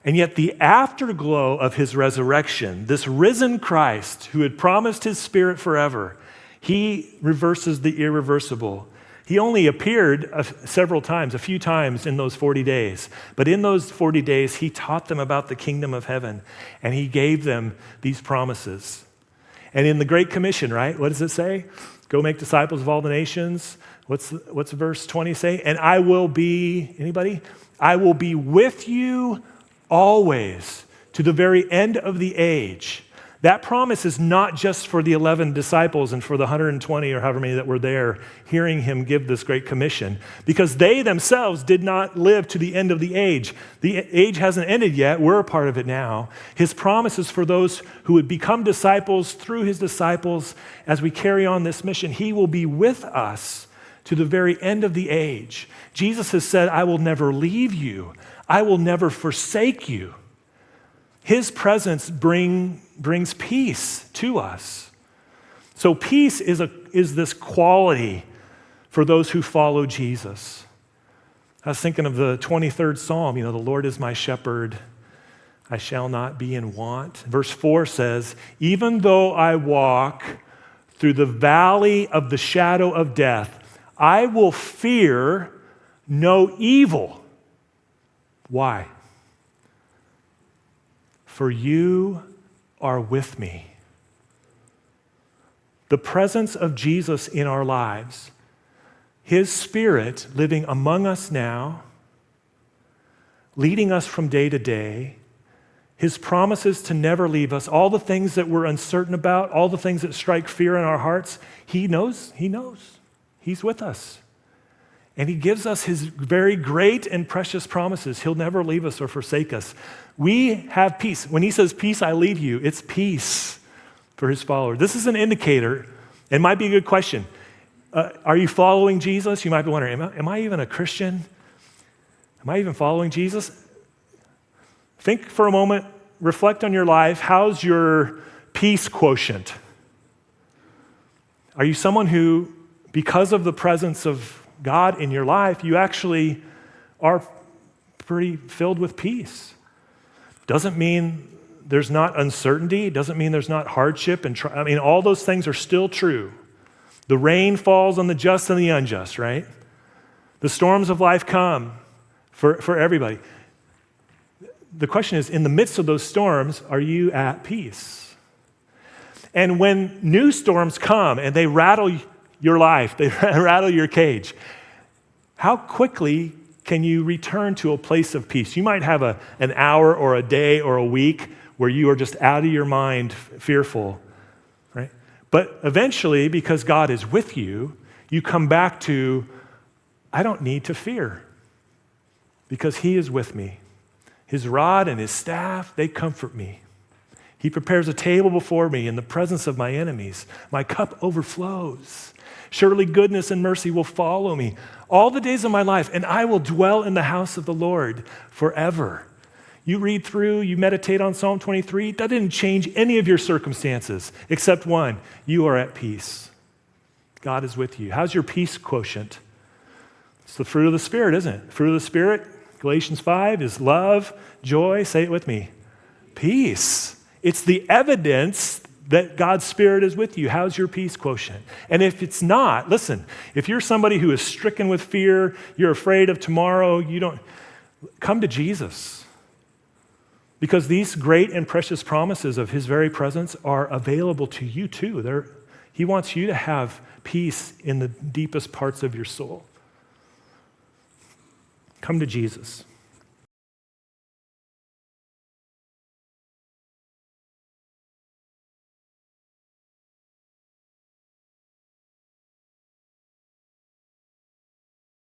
And yet the afterglow of his resurrection, this risen Christ who had promised his Spirit forever, he reverses the irreversible. He only appeared several times, a few times in those 40 days. But in those 40 days, he taught them about the kingdom of heaven, and he gave them these promises. And in the Great Commission, right, what does it say? Go make disciples of all the nations. What's verse 20 say? And I will be, anybody? I will be with you always to the very end of the age. That promise is not just for the 11 disciples and for the 120 or however many that were there hearing him give this great commission, because they themselves did not live to the end of the age. The age hasn't ended yet. We're a part of it now. His promise is for those who would become disciples through his disciples as we carry on this mission. He will be with us to the very end of the age. Jesus has said, I will never leave you. I will never forsake you. His presence brings peace to us. So peace is this quality for those who follow Jesus. I was thinking of the 23rd Psalm, the Lord is my shepherd, I shall not be in want. Verse 4 says, even though I walk through the valley of the shadow of death, I will fear no evil. Why? For you are with me. The presence of Jesus in our lives, his Spirit living among us now, leading us from day to day, his promises to never leave us, all the things that we're uncertain about, all the things that strike fear in our hearts, he knows. He's with us. And he gives us his very great and precious promises. He'll never leave us or forsake us. We have peace. When he says, peace I leave you, it's peace for his followers. This is an indicator. It might be a good question. Are you following Jesus? You might be wondering, am I even a Christian? Am I even following Jesus? Think for a moment, reflect on your life. How's your peace quotient? Are you someone who, because of the presence of God in your life, you actually are pretty filled with peace? Doesn't mean there's not uncertainty. Doesn't mean there's not hardship and all those things are still true. The rain falls on the just and the unjust, right? The storms of life come for everybody. The question is, in the midst of those storms, are you at peace? And when new storms come and they rattle your life, they rattle your cage, how quickly can you return to a place of peace? You might have an hour or a day or a week where you are just out of your mind, fearful, right? But eventually, because God is with you, you come back to, I don't need to fear because he is with me. His rod and his staff, they comfort me. He prepares a table before me in the presence of my enemies. My cup overflows. Surely goodness and mercy will follow me all the days of my life, and I will dwell in the house of the Lord forever. You read through, you meditate on Psalm 23, that didn't change any of your circumstances except one. You are at peace. God is with you. How's your peace quotient? It's the fruit of the Spirit, isn't it? Fruit of the Spirit, Galatians 5, is love, joy, say it with me, peace. It's the evidence that God's Spirit is with you. How's your peace quotient? And if it's not, listen, if you're somebody who is stricken with fear, you're afraid of tomorrow, come to Jesus. Because these great and precious promises of his very presence are available to you too. He wants you to have peace in the deepest parts of your soul. Come to Jesus.